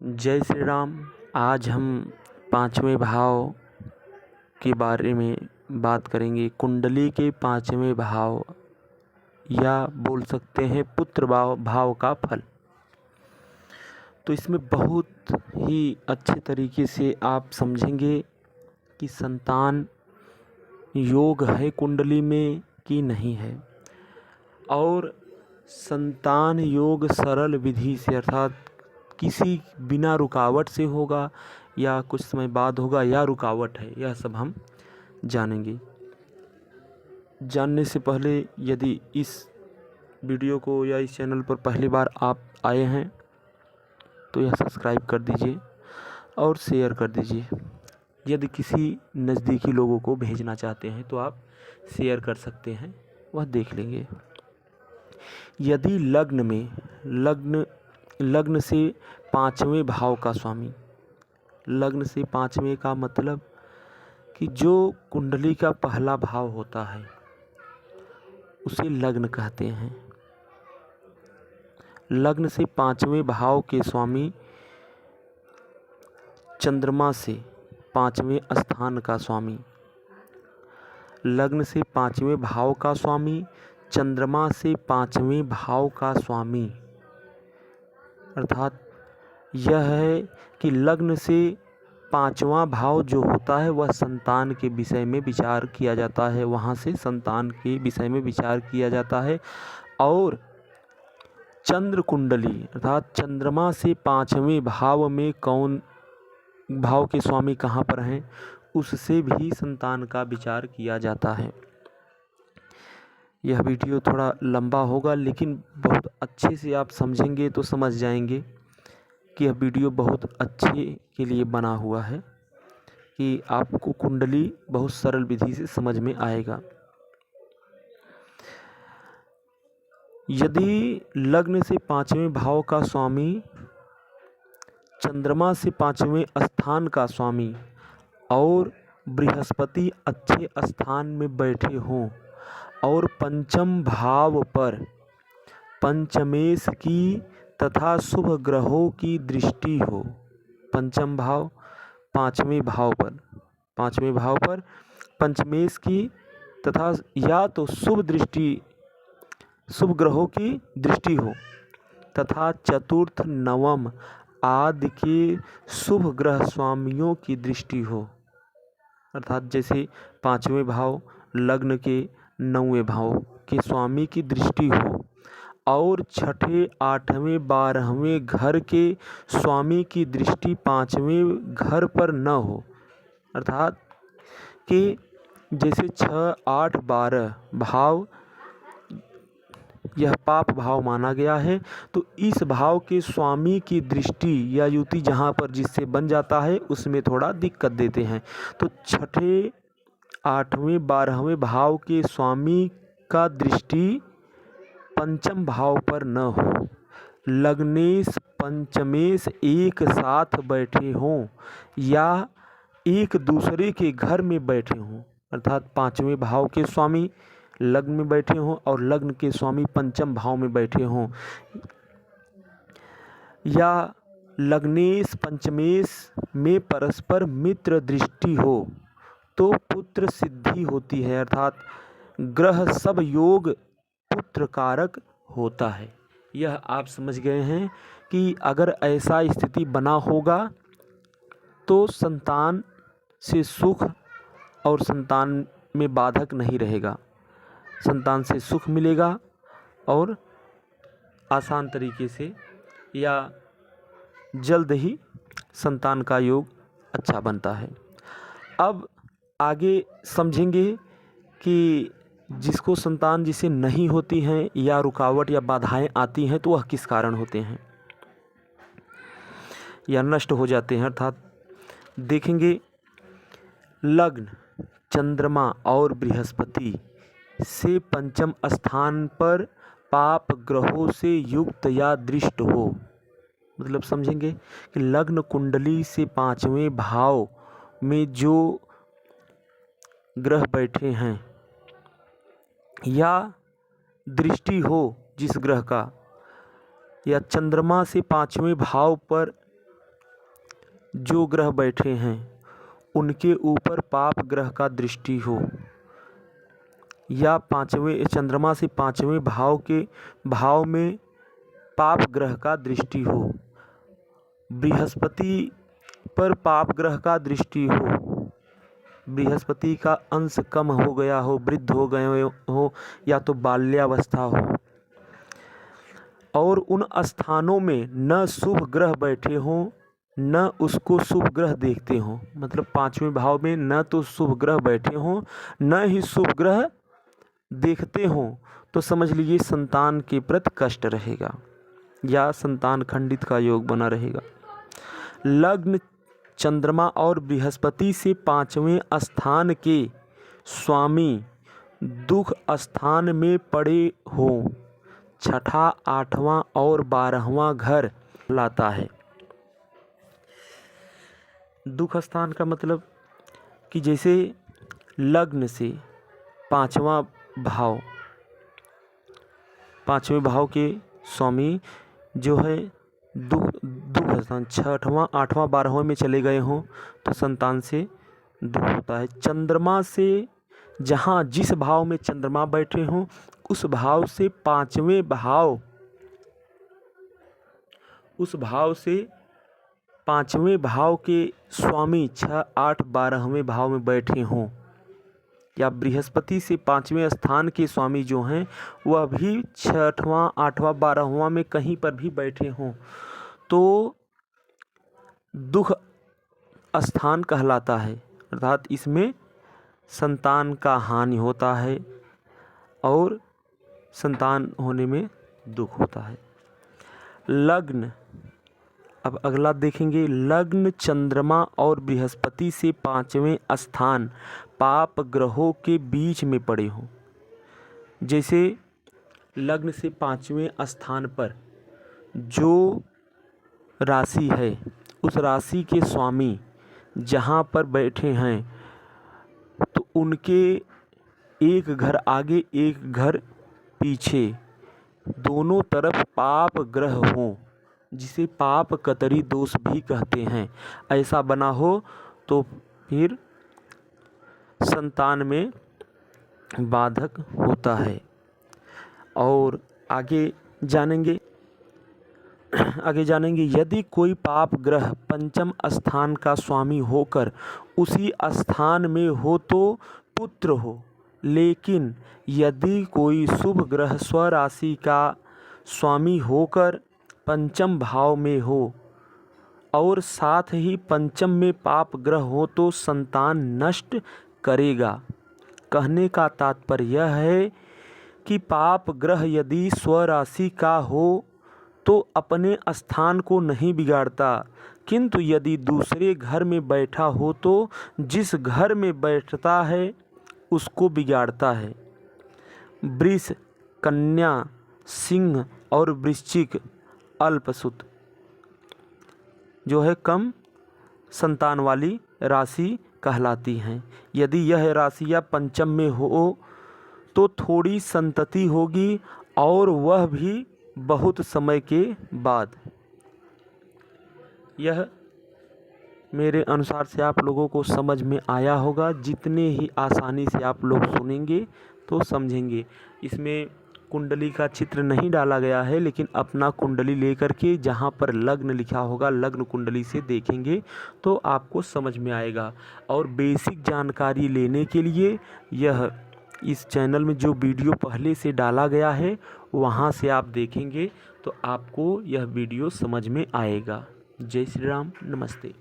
जय श्री राम। आज हम पांचवें भाव के बारे में बात करेंगे। कुंडली के पांचवें भाव या बोल सकते हैं पुत्र भाव का फल। तो इसमें बहुत ही अच्छे तरीके से आप समझेंगे कि संतान योग है कुंडली में कि नहीं है, और संतान योग सरल विधि से अर्थात किसी बिना रुकावट से होगा या कुछ समय बाद होगा या रुकावट है, यह सब हम जानेंगे। जानने से पहले यदि इस वीडियो को या इस चैनल पर पहली बार आप आए हैं तो यह सब्सक्राइब कर दीजिए और शेयर कर दीजिए। यदि किसी नज़दीकी लोगों को भेजना चाहते हैं तो आप शेयर कर सकते हैं, वह देख लेंगे। यदि लग्न से पांचवें भाव का स्वामी, लग्न से पांचवें का मतलब कि जो कुंडली का पहला भाव होता है उसे लग्न कहते हैं। लग्न से पांचवें भाव के स्वामी चंद्रमा से पांचवें स्थान का स्वामी, लग्न से पांचवें भाव का स्वामी चंद्रमा से पांचवें भाव का स्वामी, अर्थात यह है कि लग्न से पांचवा भाव जो होता है वह संतान के विषय में विचार किया जाता है, वहाँ से संतान के विषय में विचार किया जाता है। और चंद्र कुंडली अर्थात चंद्रमा से पांचवें भाव में कौन भाव के स्वामी कहाँ पर हैं उससे भी संतान का विचार किया जाता है। यह वीडियो थोड़ा लंबा होगा लेकिन बहुत अच्छे से आप समझेंगे तो समझ जाएंगे कि यह वीडियो बहुत अच्छे के लिए बना हुआ है कि आपको कुंडली बहुत सरल विधि से समझ में आएगा। यदि लग्न से पांचवें भाव का स्वामी चंद्रमा से पांचवें स्थान का स्वामी और बृहस्पति अच्छे स्थान में बैठे हों और पंचम भाव पर पंचमेश की तथा शुभ ग्रहों की दृष्टि हो, पंचम भाव पांचवें भाव पर पंचमेश की तथा या तो शुभ ग्रहों की दृष्टि हो तथा चतुर्थ नवम आदि के शुभ ग्रह स्वामियों की दृष्टि हो, अर्थात जैसे पांचवें भाव लग्न के नौवें भाव के स्वामी की दृष्टि हो और छठे आठवें बारहवें घर के स्वामी की दृष्टि पांचवें घर पर न हो, अर्थात कि जैसे 6, 8, 12 भाव यह पाप भाव माना गया है, तो इस भाव के स्वामी की दृष्टि या युति जहाँ पर जिससे बन जाता है उसमें थोड़ा दिक्कत देते हैं। तो छठे, आठवें, 12वें भाव के स्वामी का दृष्टि पंचम भाव पर न हो, लग्नेश पंचमेश एक साथ बैठे हों या एक दूसरे के घर में बैठे हों, अर्थात पांचवें भाव के स्वामी लग्न में बैठे हों और लग्न के स्वामी पंचम भाव में बैठे हों, या लग्नेश पंचमेश में परस्पर मित्र दृष्टि हो तो पुत्र सिद्धि होती है, अर्थात ग्रह सब योग पुत्र कारक होता है। यह आप समझ गए हैं कि अगर ऐसा स्थिति बना होगा तो संतान से सुख और संतान में बाधक नहीं रहेगा, संतान से सुख मिलेगा और आसान तरीके से या जल्द ही संतान का योग अच्छा बनता है। अब आगे समझेंगे कि जिसको संतान जिसे नहीं होती हैं या रुकावट या बाधाएं आती हैं तो वह किस कारण होते हैं या नष्ट हो जाते हैं, अर्थात देखेंगे लग्न चंद्रमा और बृहस्पति से पंचम स्थान पर पाप ग्रहों से युक्त या दृष्ट हो, मतलब समझेंगे कि लग्न कुंडली से पांचवें भाव में जो ग्रह बैठे हैं या दृष्टि हो जिस ग्रह का, या चंद्रमा से पांचवें भाव पर जो ग्रह बैठे हैं उनके ऊपर पाप ग्रह का दृष्टि हो, या पाँचवें चंद्रमा से पाँचवें भाव के भाव में पाप ग्रह का दृष्टि हो, बृहस्पति पर पाप ग्रह का दृष्टि हो, बृहस्पति का अंश कम हो गया हो, वृद्ध हो गए हो, या तो बाल्यावस्था हो, और उन स्थानों में न शुभ ग्रह बैठे हों न उसको शुभ ग्रह देखते हों, मतलब पाँचवें भाव में न तो शुभ ग्रह बैठे हों न ही शुभ ग्रह देखते हों, तो समझ लीजिए संतान के प्रति कष्ट रहेगा या संतान खंडित का योग बना रहेगा। लग्न चंद्रमा और बृहस्पति से पाँचवें स्थान के स्वामी दुख स्थान में पड़े हों, छठा, आठवां और 12वां घर लाता है। दुख स्थान का मतलब कि जैसे लग्न से पाँचवें भाव के स्वामी जो है दुख स्थान छठवां, 8वां, 12वां में चले गए हों तो संतान से दुख होता है। चंद्रमा से जहाँ जिस भाव में चंद्रमा बैठे हों उस भाव से पाँचवें भाव के स्वामी 6, 8, 12वें भाव में बैठे हों, या बृहस्पति से पाँचवें स्थान के स्वामी जो हैं वह भी 6वां, 8वां, 12वां में कहीं पर भी बैठे हों तो दुख स्थान कहलाता है, अर्थात इसमें संतान का हानि होता है और संतान होने में दुख होता है। लग्न, अब अगला देखेंगे, लग्न चंद्रमा और बृहस्पति से पाँचवें स्थान पाप ग्रहों के बीच में पड़े हों। जैसे लग्न से पाँचवें स्थान पर जो राशि है उस राशि के स्वामी जहाँ पर बैठे हैं तो उनके एक घर आगे एक घर पीछे दोनों तरफ पाप ग्रह हों, जिसे पाप कतरी दोष भी कहते हैं, ऐसा बना हो तो फिर संतान में बाधक होता है। और आगे जानेंगे यदि कोई पाप ग्रह पंचम स्थान का स्वामी होकर उसी स्थान में हो तो पुत्र हो, लेकिन यदि कोई शुभ ग्रह स्वराशि का स्वामी होकर पंचम भाव में हो और साथ ही पंचम में पाप ग्रह हो तो संतान नष्ट करेगा। कहने का तात्पर्य यह है कि पाप ग्रह यदि स्वराशि का हो तो अपने स्थान को नहीं बिगाड़ता, किंतु यदि दूसरे घर में बैठा हो तो जिस घर में बैठता है उसको बिगाड़ता है। वृष, कन्या, सिंह और वृश्चिक अल्पसुत जो है कम संतान वाली राशि कहलाती हैं। यदि यह राशियाँ पंचम में हो तो थोड़ी संतति होगी और वह भी बहुत समय के बाद। यह मेरे अनुसार से आप लोगों को समझ में आया होगा। जितने ही आसानी से आप लोग सुनेंगे तो समझेंगे। इसमें कुंडली का चित्र नहीं डाला गया है, लेकिन अपना कुंडली लेकर के जहाँ पर लग्न लिखा होगा लग्न कुंडली से देखेंगे तो आपको समझ में आएगा। और बेसिक जानकारी लेने के लिए यह इस चैनल में जो वीडियो पहले से डाला गया है वहाँ से आप देखेंगे तो आपको यह वीडियो समझ में आएगा। जय श्री राम, नमस्ते।